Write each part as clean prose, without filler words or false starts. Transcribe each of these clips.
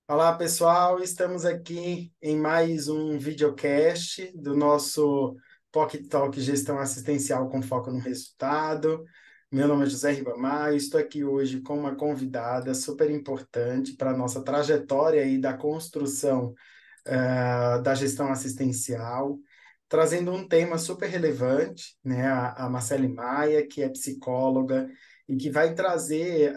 Olá, pessoal. Estamos aqui em mais um videocast do nosso Pocket Talk Gestão Assistencial com Foco no Resultado. Meu nome é José Ribamar e estou aqui hoje com uma convidada super importante para a nossa trajetória aí da construção da gestão assistencial, trazendo um tema super relevante, né? A Marcele Maia, que é psicóloga e que vai trazer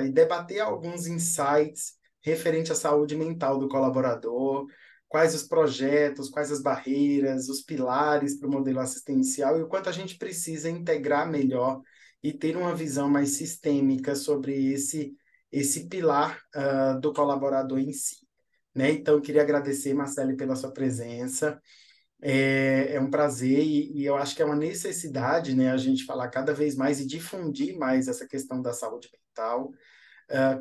e debater alguns insights referente à saúde mental do colaborador, quais os projetos, quais as barreiras, os pilares para o modelo assistencial e o quanto a gente precisa integrar melhor e ter uma visão mais sistêmica sobre esse pilar do colaborador em si, né? Então, eu queria agradecer, Marcele, pela sua presença. É um prazer e eu acho que é uma necessidade, né, a gente falar cada vez mais e difundir mais essa questão da saúde mental,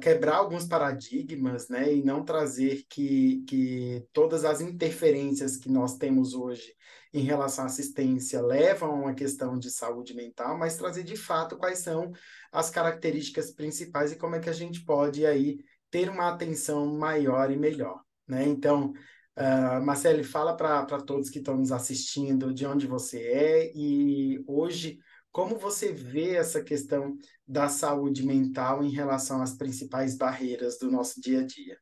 quebrar alguns paradigmas, né, e não trazer que todas as interferências que nós temos hoje em relação à assistência levam a uma questão de saúde mental, mas trazer de fato quais são as características principais e como é que a gente pode aí ter uma atenção maior e melhor, né? Então, Marcele, fala para todos que estão nos assistindo de onde você é e hoje como você vê essa questão da saúde mental em relação às principais barreiras do nosso dia a dia.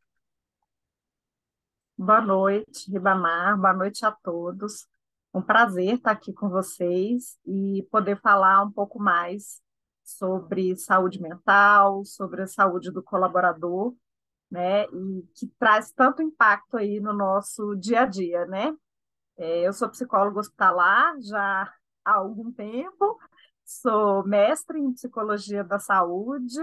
Boa noite, Ribamar. Boa noite a todos. Um prazer estar aqui com vocês e poder falar um pouco mais sobre saúde mental, sobre a saúde do colaborador, né? E que traz tanto impacto aí no nosso dia a dia, né? Eu sou psicóloga hospitalar já há algum tempo, sou mestre em psicologia da saúde.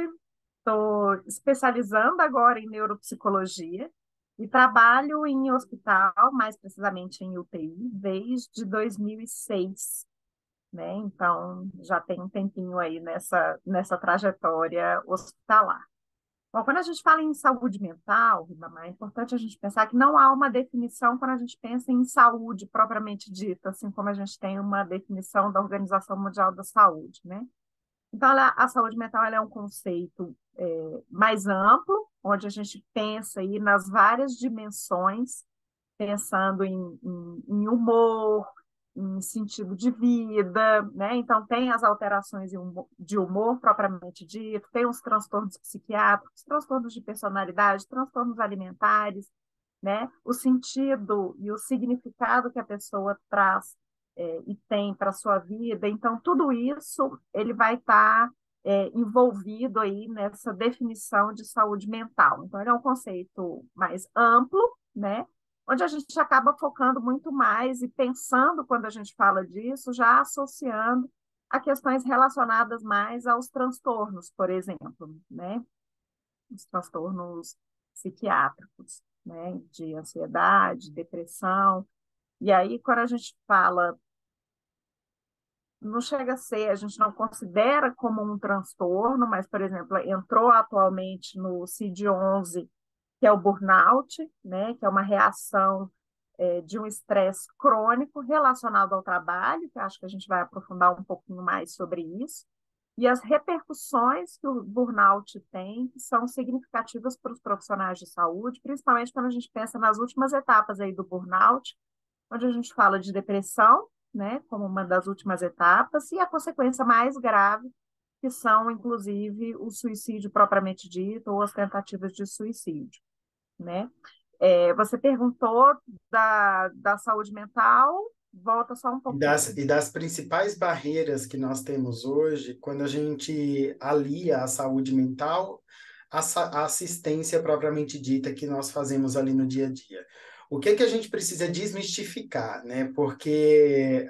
Estou especializando agora em neuropsicologia e trabalho em hospital, mais precisamente em UTI, desde 2006, né? Então, já tem um tempinho aí nessa trajetória hospitalar. Bom, quando a gente fala em saúde mental, Ribamar, é importante a gente pensar que não há uma definição quando a gente pensa em saúde propriamente dita, assim como a gente tem uma definição da Organização Mundial da Saúde, né? Então, a saúde mental ela é um conceito mais amplo, onde a gente pensa aí nas várias dimensões, pensando em humor, em sentido de vida, né? Então, tem as alterações de humor propriamente dito, tem os transtornos psiquiátricos, transtornos de personalidade, transtornos alimentares, né? O sentido e o significado que a pessoa traz e tem para a sua vida. Então, tudo isso ele vai estar envolvido aí nessa definição de saúde mental. Então, ele é um conceito mais amplo, né? Onde a gente acaba focando muito mais e pensando, quando a gente fala disso, já associando a questões relacionadas mais aos transtornos, por exemplo, né? Os transtornos psiquiátricos, né, de ansiedade, depressão. E aí, quando a gente fala, não chega a ser, a gente não considera como um transtorno, mas, por exemplo, entrou atualmente no CID-11, que é o burnout, né, que é uma reação de um estresse crônico relacionado ao trabalho, que acho que a gente vai aprofundar um pouquinho mais sobre isso, e as repercussões que o burnout tem, que são significativas para os profissionais de saúde, principalmente quando a gente pensa nas últimas etapas aí do burnout, onde a gente fala de depressão, né, como uma das últimas etapas, e a consequência mais grave, que são, inclusive, o suicídio propriamente dito ou as tentativas de suicídio, né? Você perguntou da saúde mental, volta só um E das, pouquinho. e das principais barreiras que nós temos hoje, quando a gente alia a saúde mental à assistência propriamente dita que nós fazemos ali no dia a dia. O que é que a gente precisa desmistificar, né? Porque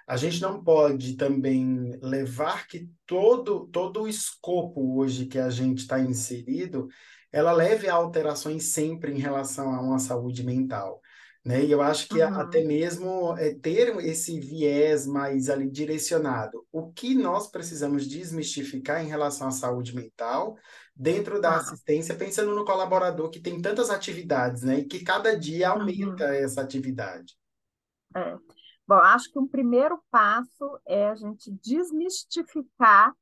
a gente não pode também levar que todo o escopo hoje que a gente está inserido, ela leve a alterações sempre em relação a uma saúde mental, né? E eu acho que até Uhum. mesmo ter esse viés mais ali direcionado. O que nós precisamos desmistificar em relação à saúde mental dentro da Ah, assistência, pensando no colaborador que tem tantas atividades, né? E que cada dia aumenta uhum. essa atividade. É. Bom, acho que um primeiro passo é a gente desmistificar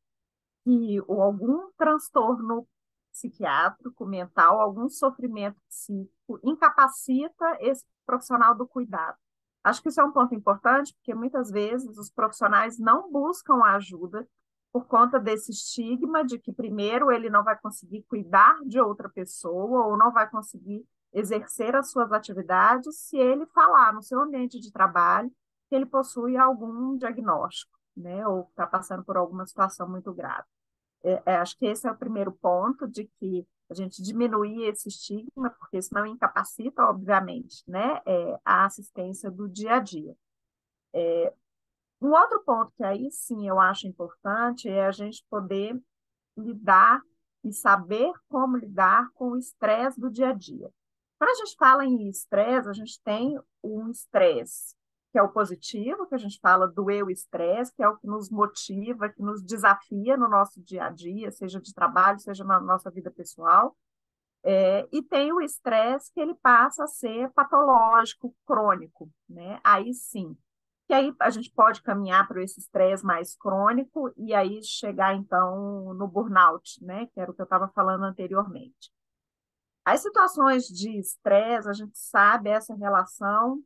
que algum transtorno psiquiátrico, mental, algum sofrimento psíquico incapacita esse profissional do cuidado. Acho que isso é um ponto importante, porque muitas vezes os profissionais não buscam ajuda por conta desse estigma de que, primeiro, ele não vai conseguir cuidar de outra pessoa ou não vai conseguir exercer as suas atividades se ele falar no seu ambiente de trabalho que ele possui algum diagnóstico, né, ou está passando por alguma situação muito grave. Acho que esse é o primeiro ponto, de que a gente diminuir esse estigma, porque isso não incapacita, obviamente, né, a assistência do dia a dia. Um outro ponto que aí sim eu acho importante é a gente poder lidar e saber como lidar com o estresse do dia a dia. Quando a gente fala em estresse, a gente tem um estresse que é o positivo, que a gente fala do eu-estresse, que é o que nos motiva, que nos desafia no nosso dia a dia, seja de trabalho, seja na nossa vida pessoal. E tem o estresse que ele passa a ser patológico, crônico, né? Aí sim. Que aí a gente pode caminhar para esse estresse mais crônico e aí chegar, então, no burnout, né? Que era o que eu estava falando anteriormente. As situações de estresse, a gente sabe essa relação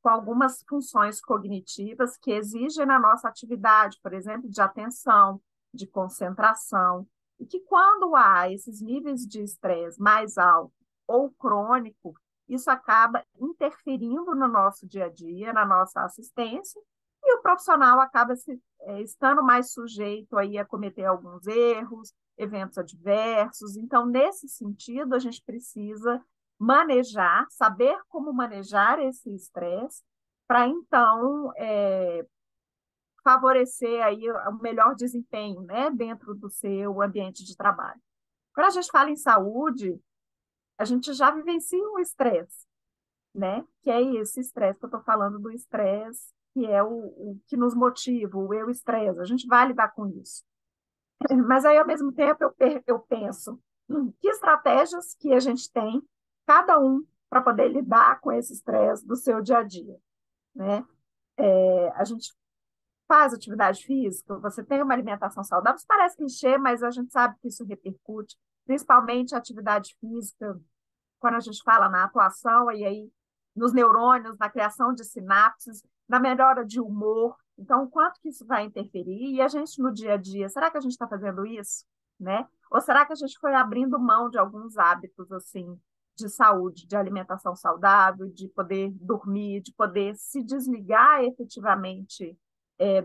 com algumas funções cognitivas que exigem na nossa atividade, por exemplo, de atenção, de concentração, e que quando há esses níveis de estresse mais alto ou crônico, isso acaba interferindo no nosso dia a dia, na nossa assistência, e o profissional acaba estando mais sujeito aí a cometer alguns erros, eventos adversos. Então, nesse sentido, a gente precisa manejar, saber como manejar esse estresse, para então favorecer aí o melhor desempenho, né, dentro do seu ambiente de trabalho. Quando a gente fala em saúde, a gente já vivencia um estresse, né? Que é esse estresse que eu estou falando, do estresse que é o que nos motiva, o eu estresse. A gente vai lidar com isso. Mas aí, ao mesmo tempo, eu penso que estratégias que a gente tem, cada um, para poder lidar com esse estresse do seu dia a dia, né? A gente faz atividade física, você tem uma alimentação saudável, isso parece clichê, mas a gente sabe que isso repercute, principalmente a atividade física, quando a gente fala na atuação, e aí nos neurônios, na criação de sinapses, na melhora de humor. Então, o quanto que isso vai interferir? E a gente, no dia a dia, será que a gente está fazendo isso? Né? Ou será que a gente foi abrindo mão de alguns hábitos, assim, de saúde, de alimentação saudável, de poder dormir, de poder se desligar efetivamente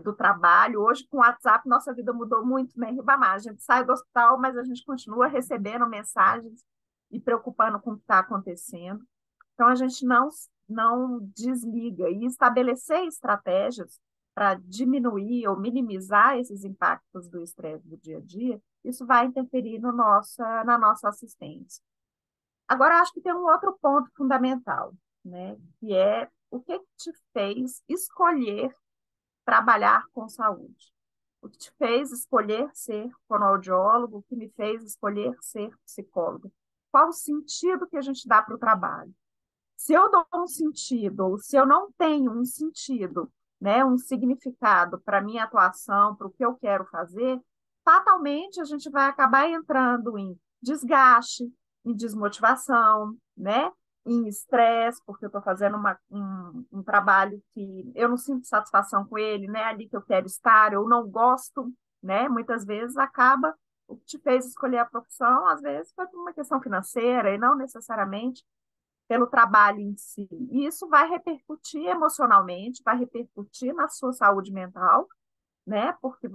do trabalho? Hoje, com o WhatsApp, nossa vida mudou muito, né, Ribamar? A gente sai do hospital, mas a gente continua recebendo mensagens e preocupando com o que está acontecendo. Então, a gente não desliga, e estabelecer estratégias para diminuir ou minimizar esses impactos do estresse do dia a dia, isso vai interferir no na nossa assistência. Agora, acho que tem um outro ponto fundamental, né, que é o que te fez escolher trabalhar com saúde. O que te fez escolher ser fonoaudiólogo, o que me fez escolher ser psicólogo. Qual o sentido que a gente dá para o trabalho? Se eu dou um sentido, ou se eu não tenho um sentido, né, um significado para a minha atuação, para o que eu quero fazer, fatalmente a gente vai acabar entrando em desgaste, em desmotivação, né, em estresse, porque eu estou fazendo um trabalho que eu não sinto satisfação com ele, né, ali que eu quero estar, eu não gosto, né, muitas vezes acaba o que te fez escolher a profissão, às vezes foi por uma questão financeira e não necessariamente pelo trabalho em si. E isso vai repercutir emocionalmente, vai repercutir na sua saúde mental, né? Porque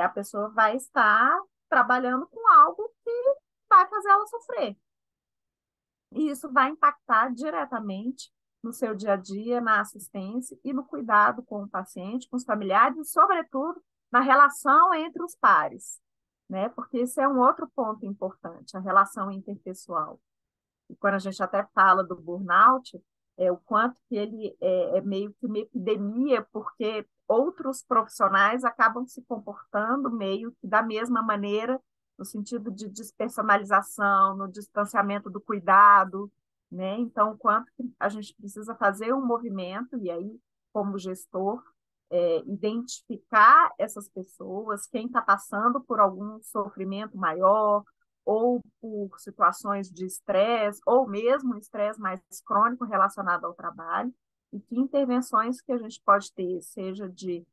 a pessoa vai estar trabalhando com algo que vai fazer ela sofrer. E isso vai impactar diretamente no seu dia a dia, na assistência e no cuidado com o paciente, com os familiares e, sobretudo, na relação entre os pares, né? Porque esse é um outro ponto importante, a relação interpessoal. E quando a gente até fala do burnout, o quanto que ele é meio que uma epidemia, porque outros profissionais acabam se comportando meio que da mesma maneira, no sentido de despersonalização, no distanciamento do cuidado. né? Então, quanto que a gente precisa fazer um movimento, e aí, como gestor, identificar essas pessoas, quem está passando por algum sofrimento maior, ou por situações de estresse, ou mesmo estresse mais crônico relacionado ao trabalho, e que intervenções que a gente pode ter, seja de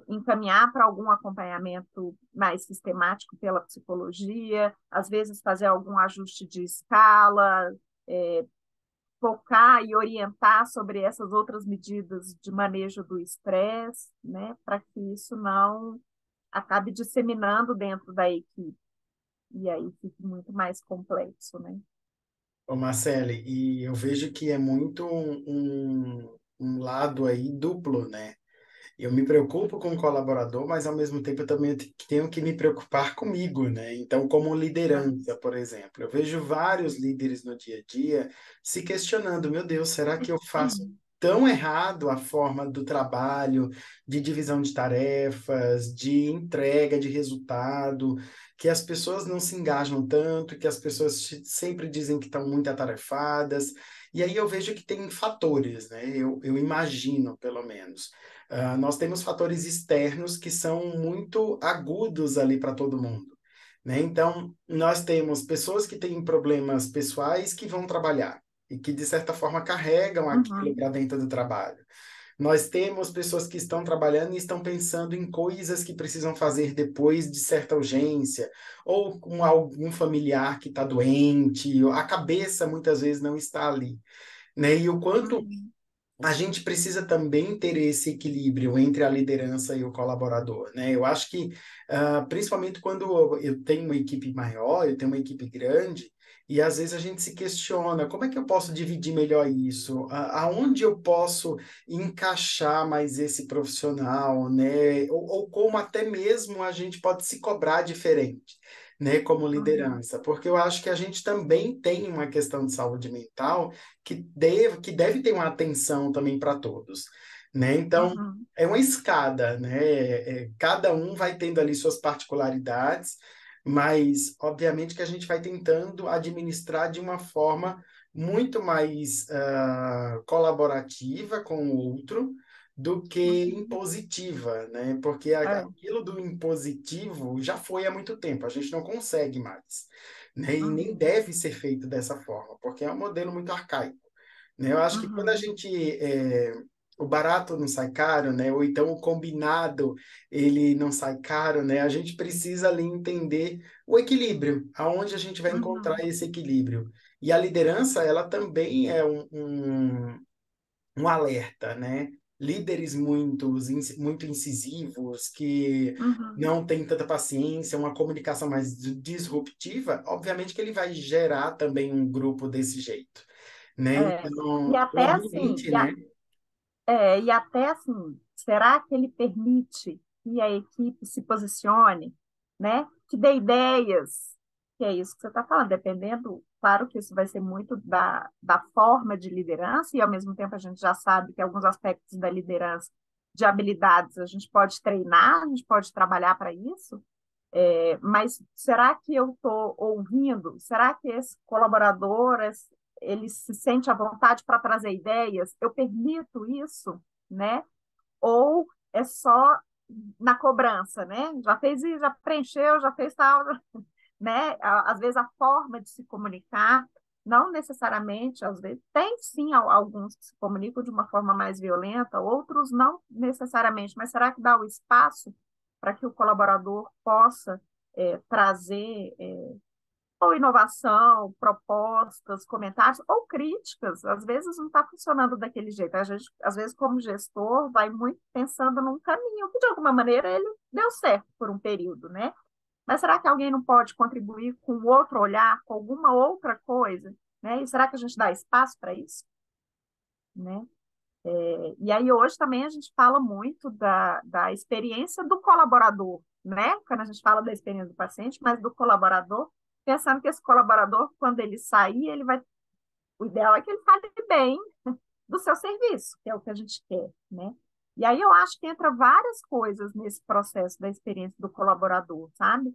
encaminhar para algum acompanhamento mais sistemático pela psicologia, às vezes fazer algum ajuste de escala, é, focar e orientar sobre essas outras medidas de manejo do estresse, né, para que isso não acabe disseminando dentro da equipe. E aí fique muito mais complexo, né? Ô Marcele, e eu vejo que é muito um lado aí duplo, né? Eu me preocupo com o colaborador, mas ao mesmo tempo eu também tenho que me preocupar comigo, né? Então, como liderança, por exemplo, eu vejo vários líderes no dia a dia se questionando: meu Deus, será que eu faço tão errado a forma do trabalho, de divisão de tarefas, de entrega de resultado, que as pessoas não se engajam tanto, que as pessoas sempre dizem que estão muito atarefadas. E aí eu vejo que tem fatores, né? Eu imagino, pelo menos. Nós temos fatores externos que são muito agudos ali para todo mundo, né? Então, nós temos pessoas que têm problemas pessoais que vão trabalhar e que, de certa forma, carregam aquilo Uhum, para dentro do trabalho. Nós temos pessoas que estão trabalhando e estão pensando em coisas que precisam fazer depois de certa urgência, ou com algum familiar que está doente, a cabeça muitas vezes não está ali, né? E o quanto uhum, a gente precisa também ter esse equilíbrio entre a liderança e o colaborador, né? Eu acho que, principalmente quando eu tenho uma equipe maior, eu tenho uma equipe grande, e às vezes a gente se questiona, como é que eu posso dividir melhor isso? Aonde eu posso encaixar mais esse profissional, né? Ou como até mesmo a gente pode se cobrar diferente, né? Como uhum, liderança, porque eu acho que a gente também tem uma questão de saúde mental que deve ter uma atenção também para todos, né? Então, uhum, é uma escada, né? Cada um vai tendo ali suas particularidades, mas obviamente que a gente vai tentando administrar de uma forma muito mais colaborativa com o outro do que uhum. impositiva, né? Porque É, aquilo do impositivo já foi há muito tempo, a gente não consegue mais, né? E nem uhum, deve ser feito dessa forma, porque é um modelo muito arcaico, né? Eu acho que quando a uhum, gente o barato não sai caro, né? Ou então o combinado ele não sai caro, né? A gente precisa ali entender o equilíbrio, aonde a gente vai encontrar uhum, esse equilíbrio. E a liderança, ela também é um alerta, né? Líderes muito incisivos, que uhum. não têm tanta paciência, uma comunicação mais disruptiva, obviamente que ele vai gerar também um grupo desse jeito, né? É. E Então, o até assim, ambiente, né? e até assim, será que ele permite que a equipe se posicione, né? Que dê ideias, que é isso que você está falando, dependendo, claro que isso vai ser muito da forma de liderança, e ao mesmo tempo a gente já sabe que alguns aspectos da liderança, de habilidades, a gente pode treinar, a gente pode trabalhar para isso, mas será que eu estou ouvindo? Será que esse colaborador, ele se sente à vontade para trazer ideias? Eu permito isso, né? Ou é só na cobrança, né? Já fez isso, já preencheu, já fez tal, né? Às vezes a forma de se comunicar, não necessariamente, às vezes tem sim alguns que se comunicam de uma forma mais violenta, outros não necessariamente, mas será que dá o espaço para que o colaborador possa trazer ou inovação, propostas, comentários ou críticas? Às vezes não está funcionando daquele jeito. A gente, às vezes, como gestor, vai muito pensando num caminho que, de alguma maneira, ele deu certo por um período, né? Mas será que alguém não pode contribuir com outro olhar, com alguma outra coisa? Né? E será que a gente dá espaço para isso? Né? E aí hoje também a gente fala muito da experiência do colaborador, né? Quando a gente fala da experiência do paciente, mas do colaborador, pensando que esse colaborador, quando ele sair, ele vai, o ideal é que ele fale bem do seu serviço, que é o que a gente quer, né? E aí eu acho que entra várias coisas nesse processo da experiência do colaborador, sabe?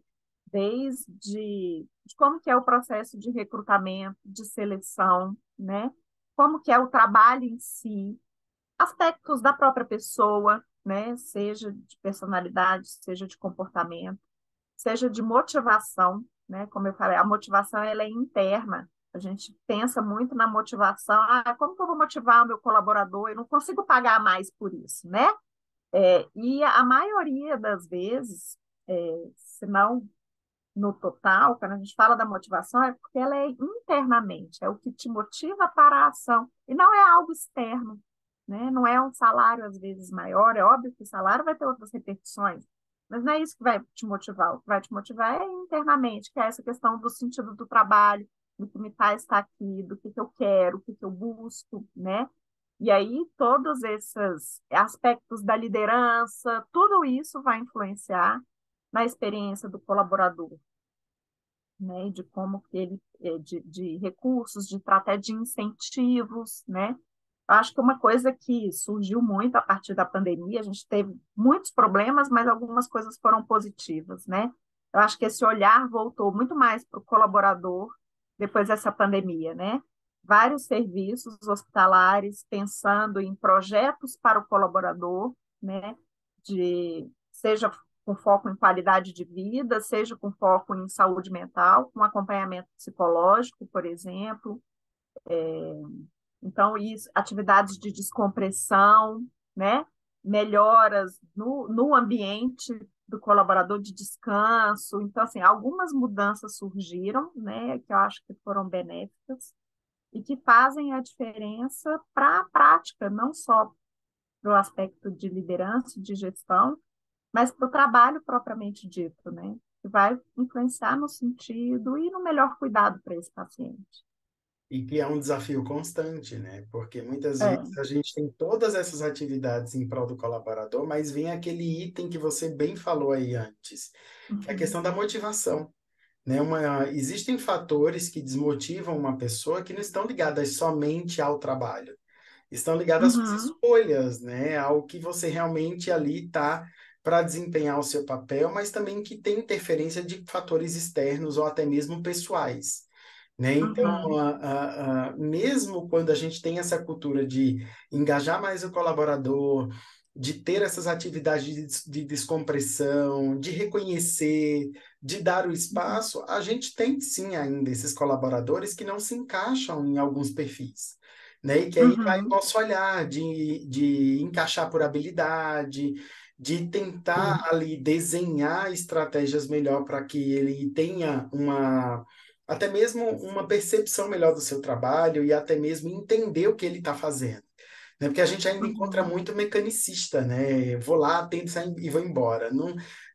de como que é o processo de recrutamento, de seleção, né? Como que é o trabalho em si, aspectos da própria pessoa, né? Seja de personalidade, seja de comportamento, seja de motivação, né? Como eu falei, a motivação ela é interna. A gente pensa muito na motivação. Ah, como que eu vou motivar o meu colaborador? Eu não consigo pagar mais por isso, né? E a maioria das vezes, se não no total, quando a gente fala da motivação, é porque ela é internamente, é o que te motiva para a ação, e não é algo externo, né? Não é um salário, às vezes, maior, é óbvio que o salário vai ter outras repercussões, mas não é isso que vai te motivar, o que vai te motivar é internamente, que é essa questão do sentido do trabalho, do que me faz estar aqui, do que eu quero, o que eu busco, né? E aí, todos esses aspectos da liderança, tudo isso vai influenciar na experiência do colaborador, né, de como que ele, de recursos, até de incentivos, né? Eu acho que uma coisa que surgiu muito a partir da pandemia, a gente teve muitos problemas, mas algumas coisas foram positivas, né? Eu acho que esse olhar voltou muito mais para o colaborador depois dessa pandemia, né? Vários serviços hospitalares pensando em projetos para o colaborador, né? Seja com foco em qualidade de vida, seja com foco em saúde mental, com acompanhamento psicológico, por exemplo. Então, isso, atividades de descompressão, né? Melhoras no ambiente do colaborador de descanso. Então, assim, algumas mudanças surgiram, né, que eu acho que foram benéficas e que fazem a diferença para a prática, não só para o aspecto de liderança, de gestão, mas para o trabalho propriamente dito, né? Que vai influenciar no sentido e no melhor cuidado para esse paciente. E que é um desafio constante, né? Porque muitas É. vezes a gente tem todas essas atividades em prol do colaborador, mas vem aquele item que você bem falou aí antes, que é a Uhum. questão da motivação, né? Existem fatores que desmotivam uma pessoa que não estão ligadas somente ao trabalho, estão ligadas às suas Uhum. escolhas, né? Ao que você realmente ali está para desempenhar o seu papel, mas também que tem interferência de fatores externos ou até mesmo pessoais, né? Então, Uhum. mesmo quando a gente tem essa cultura de engajar mais o colaborador, de ter essas atividades de descompressão, de reconhecer, de dar o Uhum. espaço, a gente tem sim ainda esses colaboradores que não se encaixam em alguns perfis, né? E que aí vai o Uhum. nosso olhar de encaixar por habilidade, de tentar ali desenhar estratégias melhor para que ele tenha até mesmo uma percepção melhor do seu trabalho e até mesmo entender o que ele está fazendo, né? Porque a gente ainda encontra Uhum. muito mecanicista, né? Vou lá, atendo saio e vou embora.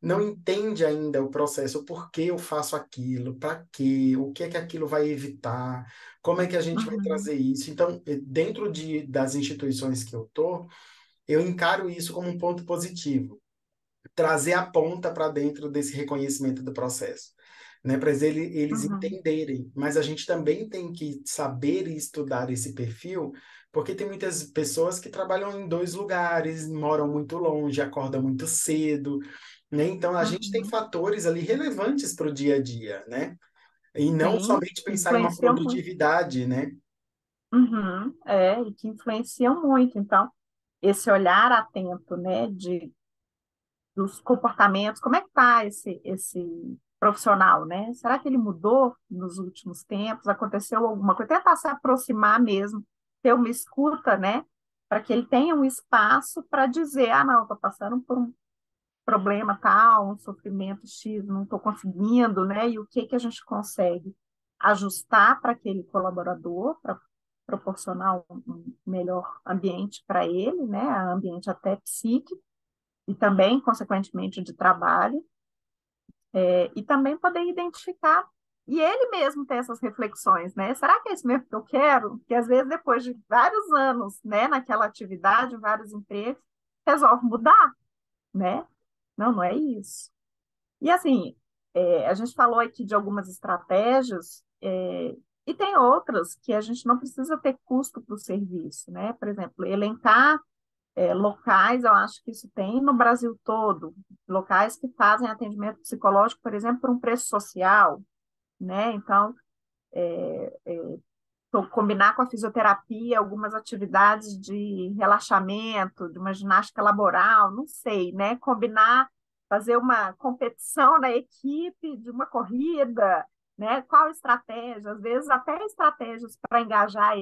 Não entende ainda o processo, o porquê eu faço aquilo, para quê, o que é que aquilo vai evitar, como é que a gente vai Uhum. trazer isso. Então, dentro das instituições que eu estou, eu encaro isso como um ponto positivo, trazer a ponta para dentro desse reconhecimento do processo, né? Para eles Uhum. entenderem. Mas a gente também tem que saber e estudar esse perfil, porque tem muitas pessoas que trabalham em dois lugares, moram muito longe, acordam muito cedo, né? Então a gente tem Uhum. fatores ali relevantes para o dia a dia, né? E não Sim, somente pensar em uma influenciam muito. produtividade, né? Uhum. E que influenciam muito. Então, esse olhar atento, né, dos comportamentos, como é que está esse profissional, né? Será que ele mudou nos últimos tempos? Aconteceu alguma coisa? Tentar se aproximar mesmo, ter uma escuta, né? Para que ele tenha um espaço para dizer, ah, não, estou passando por um problema tal, um sofrimento X, não estou conseguindo, né? E o que que a gente consegue ajustar para aquele colaborador, para proporcionar um melhor ambiente para ele, né? Ambiente até psíquico e também, consequentemente, de trabalho, e também poder identificar e ele mesmo ter essas reflexões, né? Será que é isso mesmo que eu quero? Que às vezes, depois de vários anos, né, naquela atividade, vários empregos, resolve mudar, né? Não, não é isso. E assim, a gente falou aqui de algumas estratégias, e tem outras que a gente não precisa ter custo para o serviço, né? Por exemplo, elencar locais, eu acho que isso tem no Brasil todo, locais que fazem atendimento psicológico, por exemplo, por um preço social, né? Então, combinar com a fisioterapia algumas atividades de relaxamento, de uma ginástica laboral, não sei, né? Combinar, fazer uma competição na equipe de uma corrida, né? Qual estratégia? Às vezes até estratégias para engajar,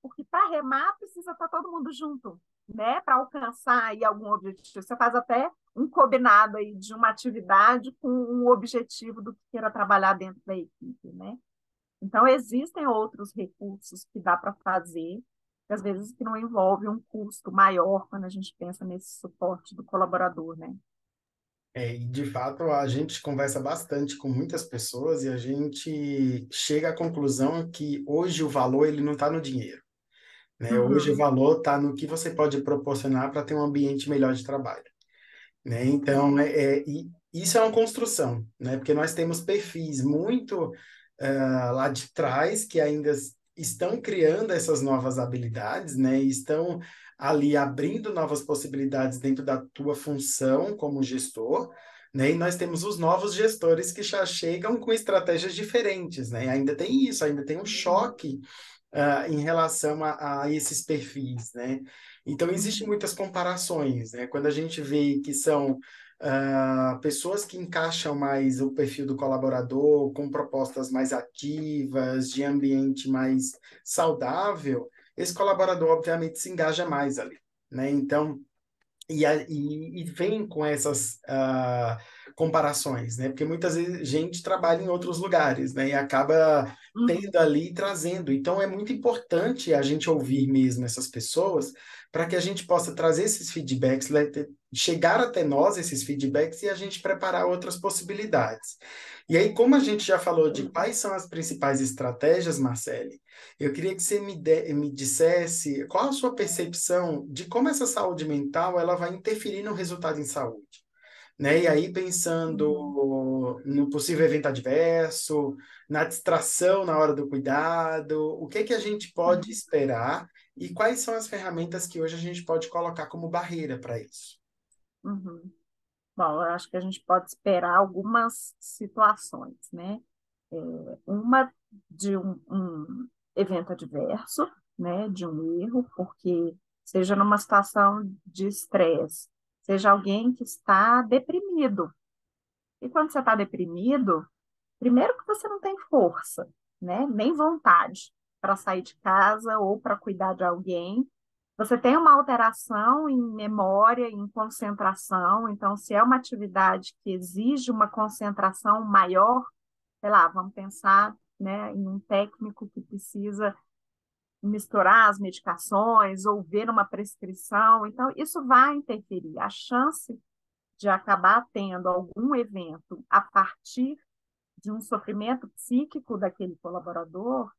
porque para remar precisa estar todo mundo junto, né? Para alcançar aí algum objetivo. Você faz até um combinado aí de uma atividade com um objetivo do que queira trabalhar dentro da equipe, né? Então, existem outros recursos que dá para fazer, que às vezes que não envolve um custo maior quando a gente pensa nesse suporte do colaborador, né? E de fato a gente conversa bastante com muitas pessoas e a gente chega à conclusão que hoje o valor ele não está no dinheiro, né? Hoje o Uhum, valor está no que você pode proporcionar para ter um ambiente melhor de trabalho, né? Então, uhum, e isso é uma construção, né? Porque nós temos perfis muito lá de trás que ainda estão criando essas novas habilidades, né? E estão ali abrindo novas possibilidades dentro da tua função como gestor, né? E nós temos os novos gestores que já chegam com estratégias diferentes, né? Ainda tem isso, ainda tem um uhum, choque em relação a esses perfis, né? Então, existem uhum, muitas comparações, né? Quando a gente vê que são pessoas que encaixam mais o perfil do colaborador, com propostas mais ativas, de ambiente mais saudável, esse colaborador, obviamente, se engaja mais ali, né? Então, e vem com essas comparações, né? Porque muitas vezes a gente trabalha em outros lugares, né? E acaba uhum, tendo ali e trazendo. Então é muito importante a gente ouvir mesmo essas pessoas para que a gente possa trazer esses feedbacks, chegar até nós esses feedbacks e a gente preparar outras possibilidades. E aí, como a gente já falou de uhum, quais são as principais estratégias, Marcele, eu queria que você me dissesse qual a sua percepção de como essa saúde mental ela vai interferir no resultado em saúde, né? E aí uhum, pensando no possível evento adverso, na distração na hora do cuidado, o que que a gente pode uhum, esperar e quais são as ferramentas que hoje a gente pode colocar como barreira para isso? uhum. Bom, eu acho que a gente pode esperar algumas situações, né? Uma de um evento adverso, né? De um erro, porque seja numa situação de estresse, seja alguém que está deprimido. E quando você está deprimido, primeiro que você não tem força, né? Nem vontade para sair de casa ou para cuidar de alguém. Você tem uma alteração em memória, em concentração. Então, se é uma atividade que exige uma concentração maior, sei lá, vamos pensar, né, em um técnico que precisa misturar as medicações ou ver uma prescrição. Então, isso vai interferir. A chance de acabar tendo algum evento a partir de um sofrimento psíquico daquele colaborador,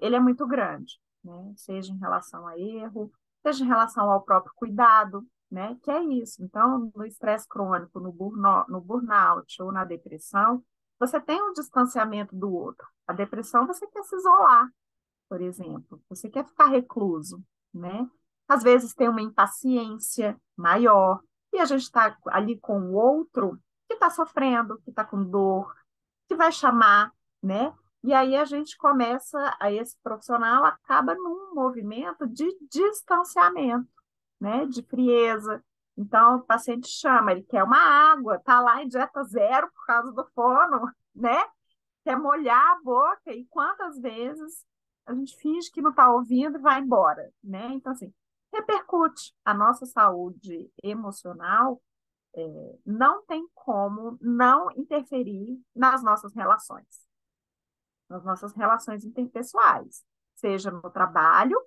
ele é muito grande, né? Seja em relação a erro, seja em relação ao próprio cuidado, né? Que é isso. Então, no estresse crônico, no burnout ou na depressão, você tem um distanciamento do outro. A depressão, você quer se isolar, por exemplo, você quer ficar recluso, né? Às vezes tem uma impaciência maior, e a gente está ali com o outro que está sofrendo, que está com dor, que vai chamar, né? E aí a gente começa, a esse profissional acaba num movimento de distanciamento, né? De frieza. Então, o paciente chama, ele quer uma água, tá lá em dieta zero por causa do fono, né? Quer molhar a boca, e quantas vezes a gente finge que não está ouvindo e vai embora, né? Então, assim, repercute a nossa saúde emocional, não tem como não interferir nas nossas relações interpessoais, seja no trabalho,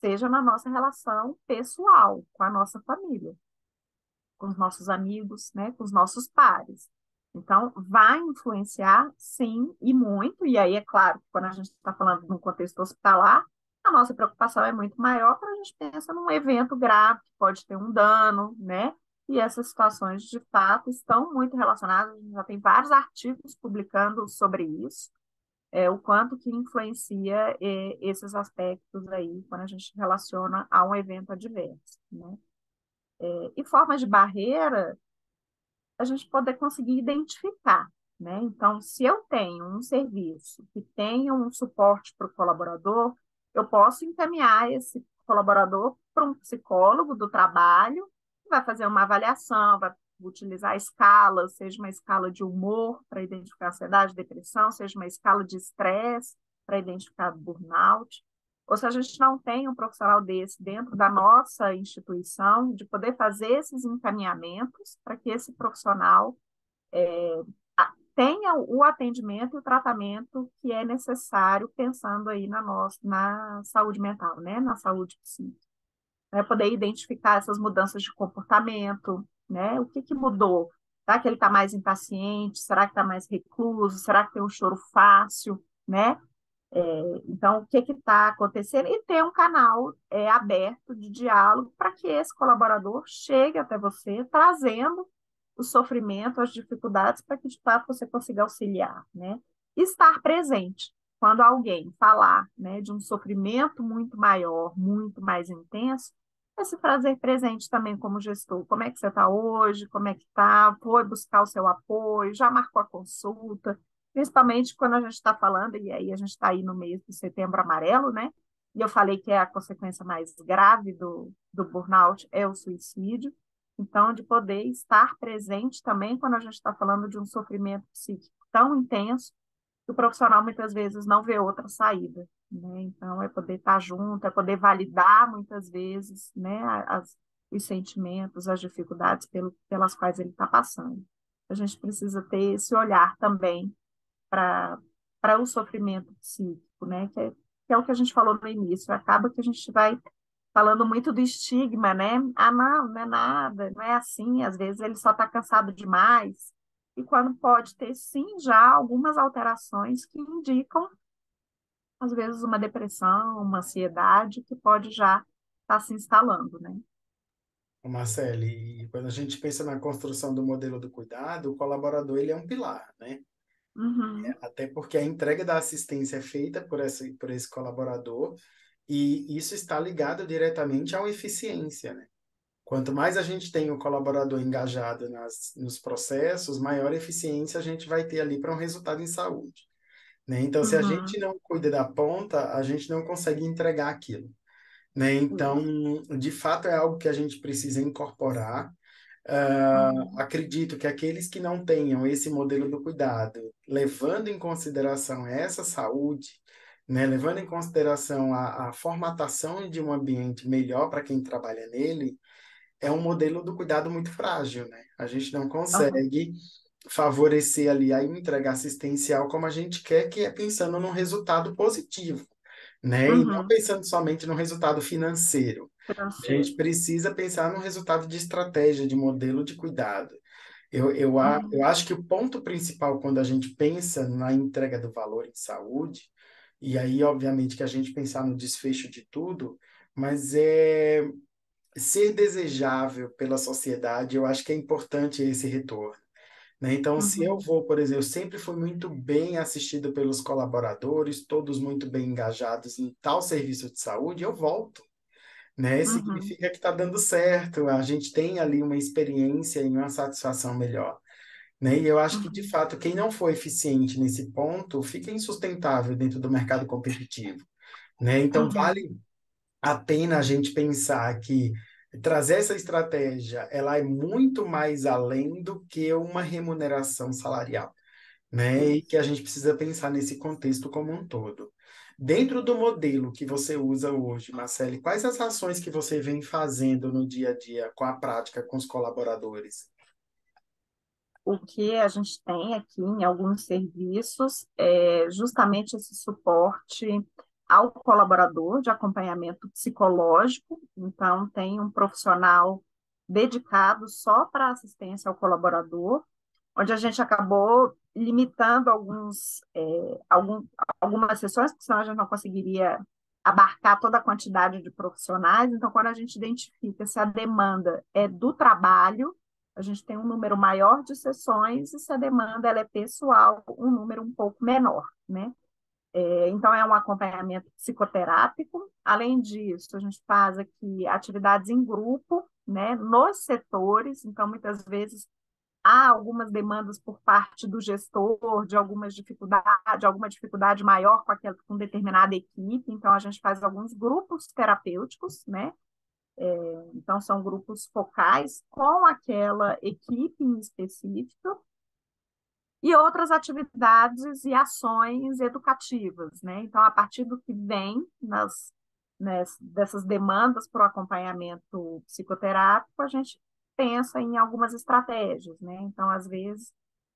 seja na nossa relação pessoal, com a nossa família, com os nossos amigos, né, com os nossos pares. Então, vai influenciar, sim, e muito, e aí é claro, quando a gente está falando de um contexto hospitalar, a nossa preocupação é muito maior quando a gente pensa num evento grave, que pode ter um dano, né? E essas situações, de fato, estão muito relacionadas, a gente já tem vários artigos publicando sobre isso, o quanto que influencia esses aspectos aí quando a gente relaciona a um evento adverso, né? E formas de barreira, a gente poder conseguir identificar, né? Então, se eu tenho um serviço que tenha um suporte para o colaborador, eu posso encaminhar esse colaborador para um psicólogo do trabalho, que vai fazer uma avaliação, vai utilizar escalas, seja uma escala de humor para identificar ansiedade, depressão, seja uma escala de estresse para identificar burnout. Ou se a gente não tem um profissional desse dentro da nossa instituição, de poder fazer esses encaminhamentos para que esse profissional tenha o atendimento e o tratamento que é necessário, pensando aí na saúde mental, né? Na saúde psíquica. Poder identificar essas mudanças de comportamento, né? O que mudou? Será que ele está mais impaciente? Será que está mais recluso? Será que tem um choro fácil, né? Então, o que está acontecendo? E ter um canal aberto de diálogo para que esse colaborador chegue até você, trazendo o sofrimento, as dificuldades, para que, de fato, você consiga auxiliar, né? Estar presente. Quando alguém falar, né, de um sofrimento muito maior, muito mais intenso, é se fazer presente também como gestor. Como é que você está hoje? Como é que está? Foi buscar o seu apoio? Já marcou a consulta? Principalmente quando a gente está falando, e aí a gente está aí no mês do Setembro Amarelo, né? E eu falei que é a consequência mais grave do burnout é o suicídio. Então, de poder estar presente também quando a gente está falando de um sofrimento psíquico tão intenso que o profissional muitas vezes não vê outra saída, né? Então, é poder estar junto, é poder validar muitas vezes, né, os sentimentos, as dificuldades pelas quais ele está passando. A gente precisa ter esse olhar também para o sofrimento psíquico, né? Que é o que a gente falou no início. Acaba que a gente vai falando muito do estigma, né? Ah, não, não é nada, não é assim. Às vezes ele só está cansado demais. E quando pode ter, sim, já algumas alterações que indicam, às vezes, uma depressão, uma ansiedade que pode já estar se instalando, né? Marcele, e quando a gente pensa na construção do modelo do cuidado, o colaborador ele é um pilar, né? Uhum, Até porque a entrega da assistência é feita por esse colaborador e isso está ligado diretamente à eficiência, né? Quanto mais a gente tem o colaborador engajado nos processos, maior eficiência a gente vai ter ali para um resultado em saúde, né? Então, se a gente uhum, não cuida da ponta, a gente não consegue entregar aquilo, né? Então, isso, de fato, é algo que a gente precisa incorporar. uhum, Acredito que aqueles que não tenham esse modelo do cuidado, levando em consideração essa saúde, né, levando em consideração a formatação de um ambiente melhor para quem trabalha nele, é um modelo do cuidado muito frágil, né? A gente não uhum, consegue favorecer ali a entrega assistencial como a gente quer, que é pensando num resultado positivo, né? E não uhum, pensando somente no resultado financeiro. A gente financeiro. precisa pensar no resultado de estratégia, de modelo de cuidado. Eu Uhum, acho que o ponto principal quando a gente pensa na entrega do valor em saúde, e aí, obviamente, que a gente pensar no desfecho de tudo, mas é ser desejável pela sociedade, eu acho que é importante esse retorno, né? Então, se eu uhum, vou, por exemplo, eu sempre fui muito bem assistido pelos colaboradores, todos muito bem engajados em tal serviço de saúde, eu volto, né? uhum, Significa que está dando certo, a gente tem ali uma experiência e uma satisfação melhor, né? E eu acho que, de uhum, fato, quem não for eficiente nesse ponto fica insustentável dentro do mercado competitivo, né? Então, uhum, vale a pena a gente pensar que trazer essa estratégia, ela é muito mais além do que uma remuneração salarial, né? E que isso. a gente precisa pensar nesse contexto como um todo. Dentro do modelo que você usa hoje, Marcele, quais as ações que você vem fazendo no dia a dia com a prática com os colaboradores? O que a gente tem aqui em alguns serviços é justamente esse suporte ao colaborador de acompanhamento psicológico. Então, tem um profissional dedicado só para assistência ao colaborador, onde a gente acabou limitando algumas sessões, porque senão a gente não conseguiria abarcar toda a quantidade de profissionais. Então, quando a gente identifica se a demanda é do trabalho, a gente tem um número maior de sessões, e se a demanda ela é pessoal, um número um pouco menor, né? Então, é um acompanhamento psicoterápico. Além disso, a gente faz aqui atividades em grupo, né, nos setores. Então, muitas vezes, há algumas demandas por parte do gestor, de alguma dificuldade maior com determinada equipe. Então, a gente faz alguns grupos terapêuticos, né? Então, são grupos focais com aquela equipe em específico e outras atividades e ações educativas, né? Então, a partir do que vem dessas demandas para o acompanhamento psicoterápico, a gente pensa em algumas estratégias, né? Então, às vezes,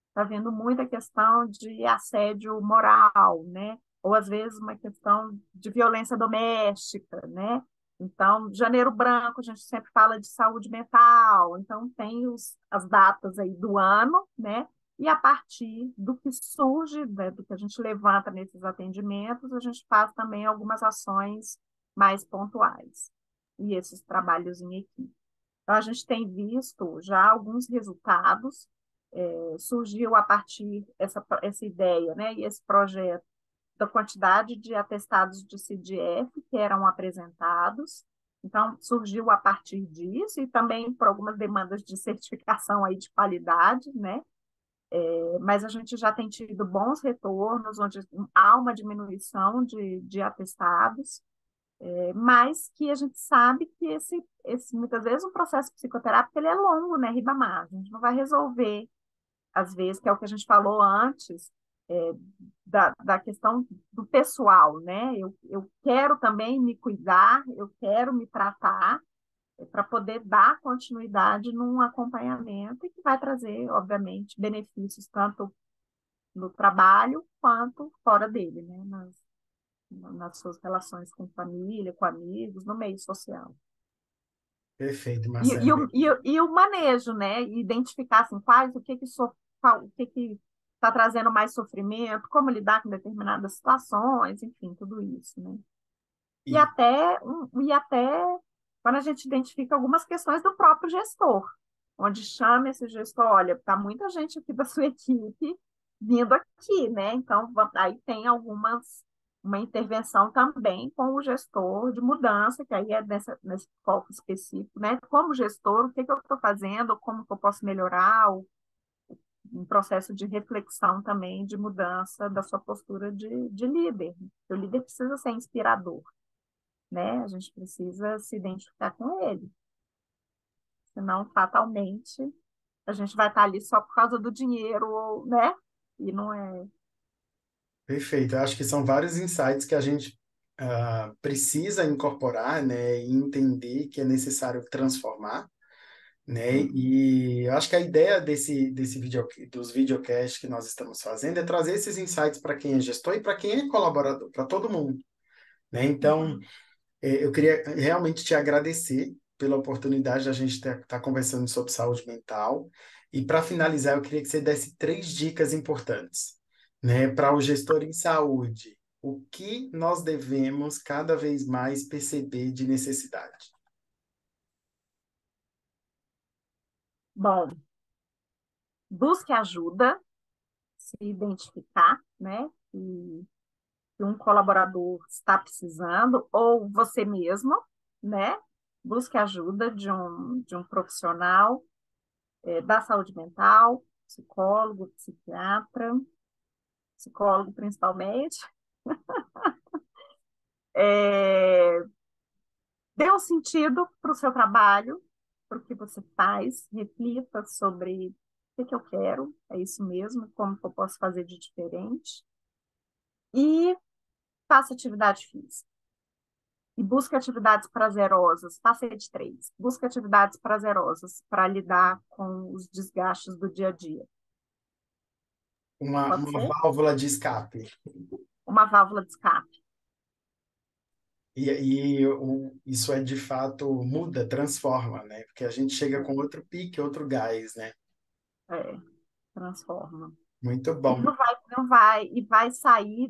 está havendo muita questão de assédio moral, né? Ou às vezes uma questão de violência doméstica, né? Então, Janeiro Branco, a gente sempre fala de saúde mental, então tem as datas aí do ano, né? E a partir do que surge, né, do que a gente levanta nesses atendimentos, a gente faz também algumas ações mais pontuais. E esses trabalhos em equipe. Então, a gente tem visto já alguns resultados, surgiu a partir essa ideia, né, e esse projeto da quantidade de atestados de CDF que eram apresentados. Então, surgiu a partir disso e também por algumas demandas de certificação aí de qualidade, né? Mas a gente já tem tido bons retornos, onde há uma diminuição de atestados, mas que a gente sabe que muitas vezes o processo psicoterápico ele é longo, né, Ribamar? A gente não vai resolver às vezes, que é o que a gente falou antes, é, da questão do pessoal, né? Eu quero também me cuidar, eu quero me tratar para poder dar continuidade num acompanhamento e que vai trazer, obviamente, benefícios tanto no trabalho quanto fora dele, né? Nas suas relações com família, com amigos, no meio social. Perfeito, E, e, Marcelo. o, e, o e o manejo, né? Identificar assim, o que está trazendo mais sofrimento, como lidar com determinadas situações, enfim, tudo isso, né? E E, até, e até quando a gente identifica algumas questões do próprio gestor, onde chama esse gestor, olha, está muita gente aqui da sua equipe vindo aqui, né? Então, aí tem uma intervenção também com o gestor de mudança, que aí é nesse foco específico, né? Como gestor, o que que eu estou fazendo, como que eu posso melhorar, um processo de reflexão também, de mudança da sua postura de líder. O líder precisa ser inspirador, né? A gente precisa se identificar com ele, senão fatalmente a gente vai estar ali só por causa do dinheiro, né? E não é. perfeito. Eu acho que são vários insights que a gente precisa incorporar, né, e entender que é necessário transformar, né? Uhum. E eu acho que a ideia desse vídeo, dos videocasts que nós estamos fazendo é trazer esses insights para quem é gestor e para quem é colaborador, para todo mundo, né? Então, Uhum. eu queria realmente te agradecer pela oportunidade de a gente estar conversando sobre saúde mental. E para finalizar, eu queria que você desse três dicas importantes, né, para o gestor em saúde. O que nós devemos cada vez mais perceber de necessidade? Bom, busque ajuda, se identificar, né? Que um colaborador está precisando, ou você mesmo, né? Busque ajuda de um profissional da saúde mental, psicólogo, psiquiatra, psicólogo principalmente. É, dê um sentido para o seu trabalho, para o que você faz, reflita sobre o que que eu quero, é isso mesmo, como que eu posso fazer de diferente, e faça atividade física. E busque atividades prazerosas, passei de três. Busque atividades prazerosas para lidar com os desgastes do dia a dia. Pode Uma ser? válvula de escape. Uma válvula de escape. Isso é de fato muda, transforma, né? Porque a gente chega com outro pique, outro gás, né? É, transforma. Muito E bom. vai sair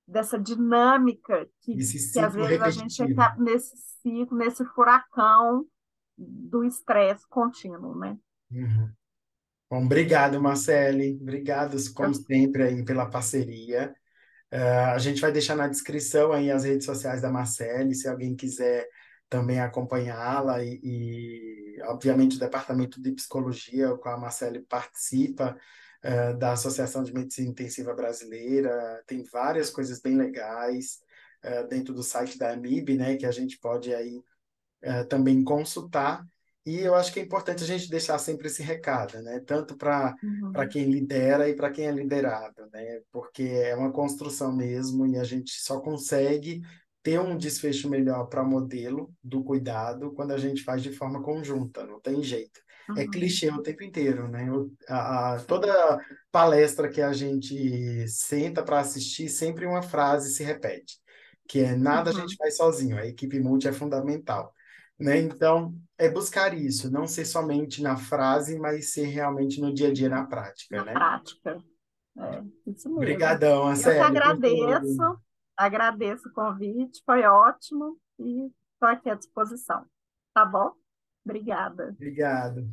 dessa dinâmica Esse que às ciclo vezes a gente repetitivo. fica nesse ciclo, nesse furacão do estresse contínuo, né? Uhum. Bom, obrigado, Marcele. Obrigado, como Eu- sempre, aí pela parceria. A gente vai deixar na descrição aí as redes sociais da Marcele, se alguém quiser também acompanhá-la obviamente, o Departamento de Psicologia, com a Marcele participa, da Associação de Medicina Intensiva Brasileira, tem várias coisas bem legais, dentro do site da AMIB, né, que a gente pode aí também consultar. E eu acho que é importante a gente deixar sempre esse recado, né? Tanto para Uhum, quem lidera e para quem é liderado, né? Porque é uma construção mesmo e a gente só consegue ter um desfecho melhor para o modelo do cuidado quando a gente faz de forma conjunta, não tem jeito. É uhum, clichê o tempo inteiro, né? sim, Toda palestra que a gente senta para assistir, sempre uma frase se repete, que é nada a gente uhum, faz sozinho, a equipe multi é fundamental, né? Então, é buscar isso, não ser somente na frase, mas ser realmente no dia a dia, na prática, na né? prática. É, isso mesmo. Obrigadão, Eu que Marcele, por agradeço, tudo. agradeço o convite, foi ótimo e estou aqui à disposição. Tá bom? Obrigada. Obrigado.